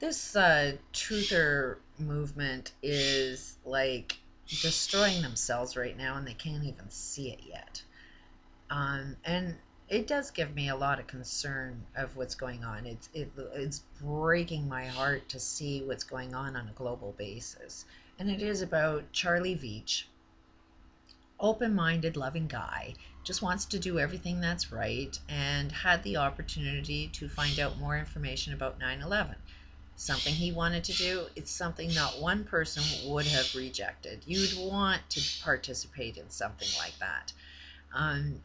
This truther movement is like destroying themselves right now, and they can't even see it yet. And it does give me a lot of concern of what's going on. It's breaking my heart to see what's going on a global basis, and it is about Charlie Veach, open-minded, loving guy, just wants to do everything that's right, and had the opportunity to find out more information about 9/11. Something he wanted to do, it's something not one person would have rejected. You'd want to participate in something like that. Um,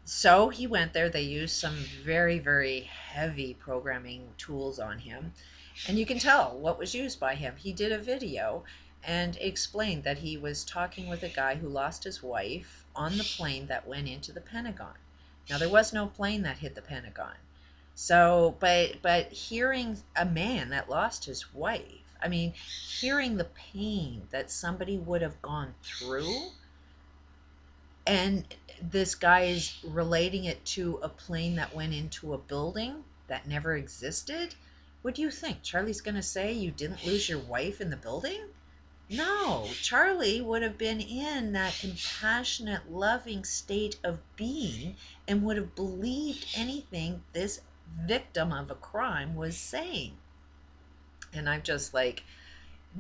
so he went there. They used some very, very heavy programming tools on him. And you can tell what was used by him. He did a video and explained that he was talking with a guy who lost his wife on the plane that went into the Pentagon. Now, there was no plane that hit the Pentagon. So, but hearing a man that lost his wife, I mean, hearing the pain that somebody would have gone through, and this guy is relating it to a plane that went into a building that never existed. What do you think? Charlie's going to say you didn't lose your wife in the building? No, Charlie would have been in that compassionate, loving state of being and would have believed anything this victim of a crime was saying. And I'm just like,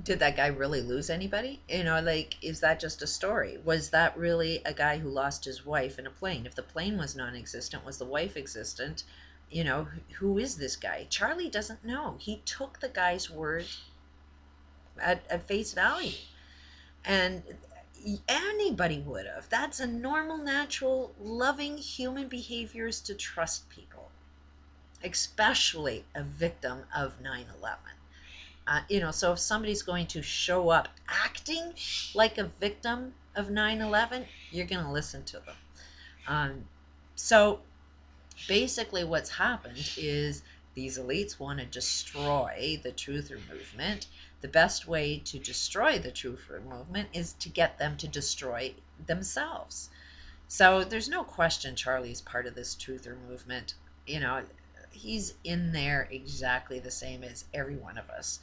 did that guy really lose anybody? Like, is that just a story? Was that really a guy who lost his wife in a plane? If the plane was non existent, was the wife existent? Who is this guy? Charlie doesn't know. He took the guy's word at face value. And anybody would have. That's a normal, natural, loving human behavior, is to trust people, especially a victim of 9/11. So if somebody's going to show up acting like a victim of 9/11, you're going to listen to them. So basically what's happened is these elites want to destroy the truther movement. The best way to destroy the truther movement is to get them to destroy themselves. So there's no question Charlie's part of this truther movement. He's in there exactly the same as every one of us.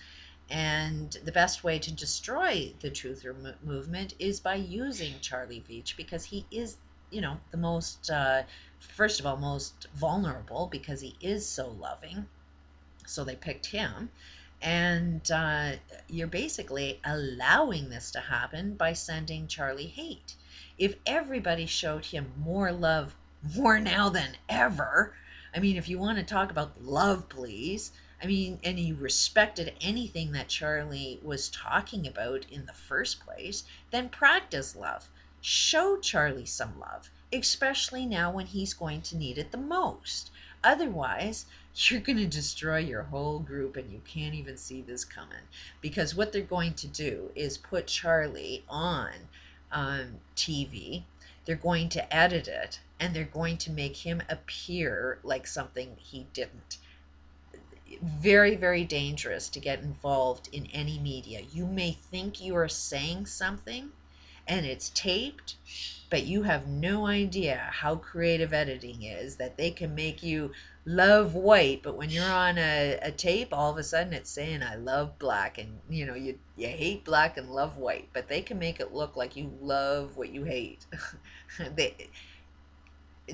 And the best way to destroy the truther movement is by using Charlie Veach, because he is, the most, first of all, most vulnerable, because he is so loving. So they picked him. And you're basically allowing this to happen by sending Charlie hate. If everybody showed him more love, more now than ever, I mean, if you want to talk about love, please. I mean, and you respected anything that Charlie was talking about in the first place, then practice love. Show Charlie some love, especially now when he's going to need it the most. Otherwise, you're going to destroy your whole group, and you can't even see this coming, because what they're going to do is put Charlie on TV. They're going to edit it, and they're going to make him appear like something he didn't. Very, very dangerous to get involved in any media. You may think you are saying something and it's taped, but you have no idea how creative editing is, that they can make you love white, but when you're on a tape, all of a sudden it's saying I love black, and you hate black and love white, but they can make it look like you love what you hate. They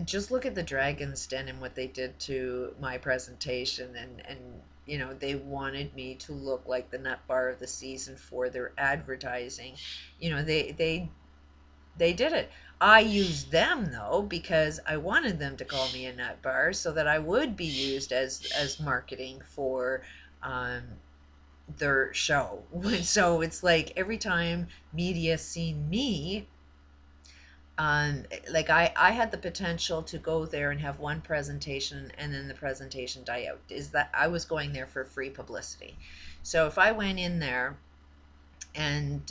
just look at the Dragon's Den and what they did to my presentation, and they wanted me to look like the nut bar of the season for their advertising. They did it. I used them, though, because I wanted them to call me a nut bar, so that I would be used as marketing for their show. So it's like every time media seen me, like I had the potential to go there and have one presentation and then the presentation die out. Is that I was going there for free publicity. So if I went in there and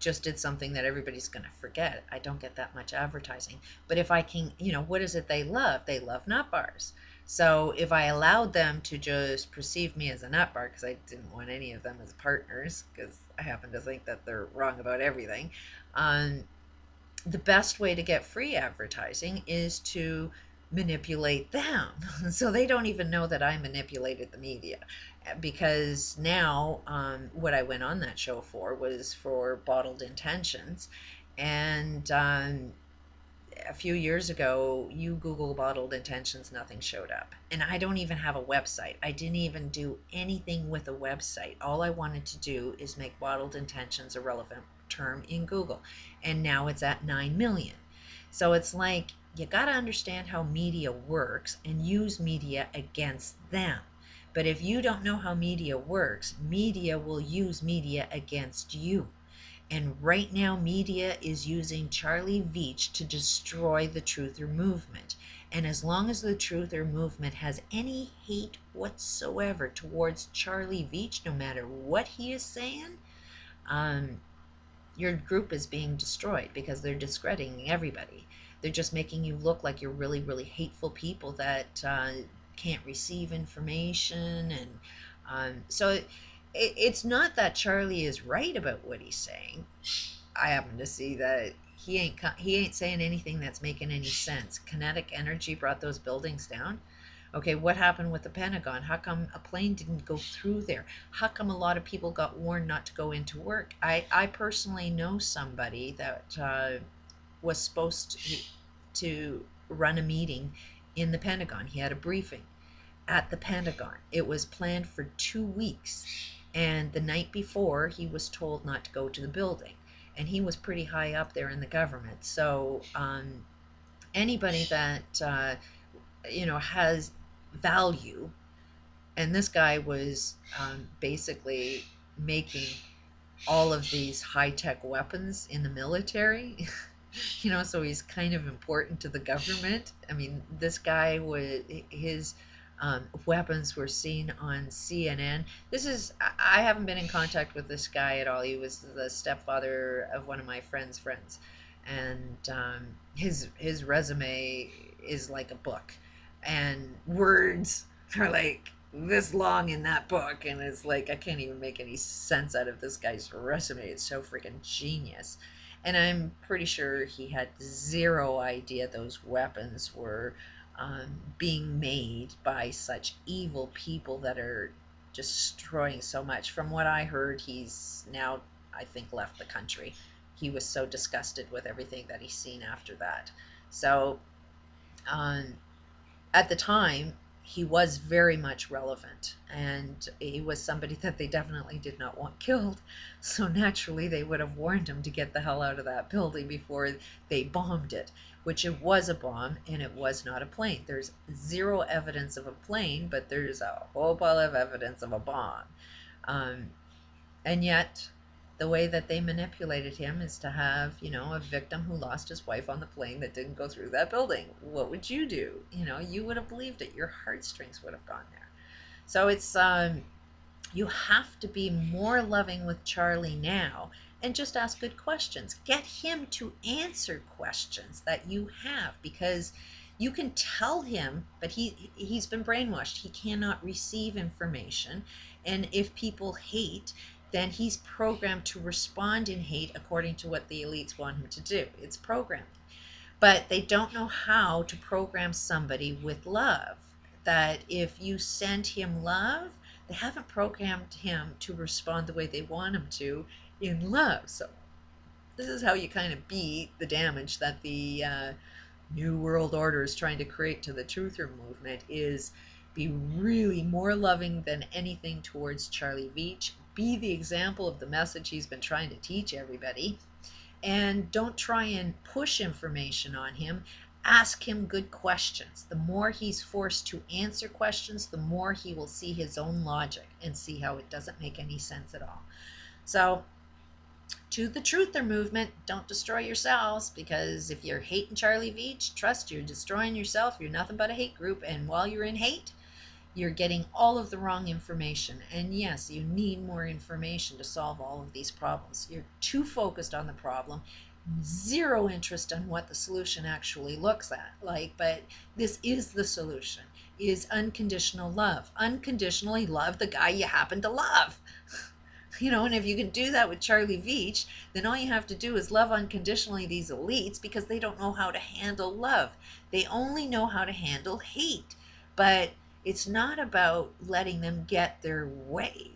just did something that everybody's going to forget, I don't get that much advertising. But if I can, what is it they love? They love nut bars. So if I allowed them to just perceive me as a nut bar, because I didn't want any of them as partners, because I happen to think that they're wrong about everything, the best way to get free advertising is to manipulate them. So they don't even know that I manipulated the media, because now what I went on that show for was for bottled intentions. And a few years ago, you Google bottled intentions, nothing showed up. And I don't even have a website. I didn't even do anything with a website. All I wanted to do is make bottled intentions a relevant term in Google. And now it's at 9 million. So it's like you got to understand how media works and use media against them. But if you don't know how media works, media will use media against you. And right now, media is using Charlie Veach to destroy the truther movement. And as long as the truther movement has any hate whatsoever towards Charlie Veach, no matter what he is saying, um, your group is being destroyed because they're discrediting everybody. They're just making you look like you're really, really hateful people that can't receive information. And so it's not that Charlie is right about what he's saying. I happen to see that he ain't saying anything that's making any sense. Kinetic energy brought those buildings down. Okay, what happened with the Pentagon? How come a plane didn't go through there? How come a lot of people got warned not to go into work? I personally know somebody that was supposed to run a meeting in the Pentagon. He had a briefing at the Pentagon. It was planned for 2 weeks. And the night before, he was told not to go to the building. And he was pretty high up there in the government. So anybody that, has value, and this guy was basically making all of these high-tech weapons in the military. So he's kind of important to the government. I mean, this guy was his weapons were seen on CNN. I haven't been in contact with this guy at all. He was the stepfather of one of my friends, and his resume is like a book, and words are like this long in that book, and it's like I can't even make any sense out of this guy's resume. It's so freaking genius. And I'm pretty sure he had zero idea those weapons were being made by such evil people that are destroying so much. From what I heard, he's now, I think, left the country. He was so disgusted with everything that he's seen after that. So, um, at the time, he was very much relevant, and he was somebody that they definitely did not want killed. So naturally, they would have warned him to get the hell out of that building before they bombed it, which it was a bomb and it was not a plane. There's zero evidence of a plane, but there's a whole pile of evidence of a bomb. Um, and yet, the way that they manipulated him is to have, a victim who lost his wife on the plane that didn't go through that building. What would you do? You would have believed it. Your heartstrings would have gone there. So it's, you have to be more loving with Charlie now and just ask good questions. Get him to answer questions that you have, because you can tell him, but he's been brainwashed. He cannot receive information. And if people hate, then he's programmed to respond in hate according to what the elites want him to do. It's programming. But they don't know how to program somebody with love. That if you send him love, they haven't programmed him to respond the way they want him to in love. So this is how you kind of beat the damage that the New World Order is trying to create to the truther movement, is be really more loving than anything towards Charlie Veach. Be the example of the message he's been trying to teach everybody. And don't try and push information on him. Ask him good questions. The more he's forced to answer questions, the more he will see his own logic and see how it doesn't make any sense at all. So, to the truther movement, don't destroy yourselves, because if you're hating Charlie Veach, trust you're destroying yourself. You're nothing but a hate group, and while you're in hate, you're getting all of the wrong information. And yes, you need more information to solve all of these problems. You're too focused on the problem, zero interest on what the solution actually looks like. But this is the solution, is unconditional love. Unconditionally love the guy you happen to love. And if you can do that with Charlie Veach, then all you have to do is love unconditionally these elites, because they don't know how to handle love. They only know how to handle hate. But it's not about letting them get their way.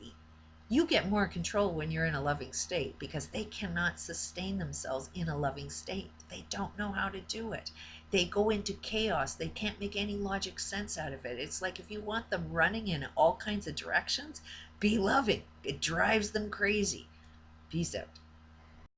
You get more control when you're in a loving state, because they cannot sustain themselves in a loving state. They don't know how to do it. They go into chaos. They can't make any logic sense out of it. It's like, if you want them running in all kinds of directions, be loving. It drives them crazy. Peace out.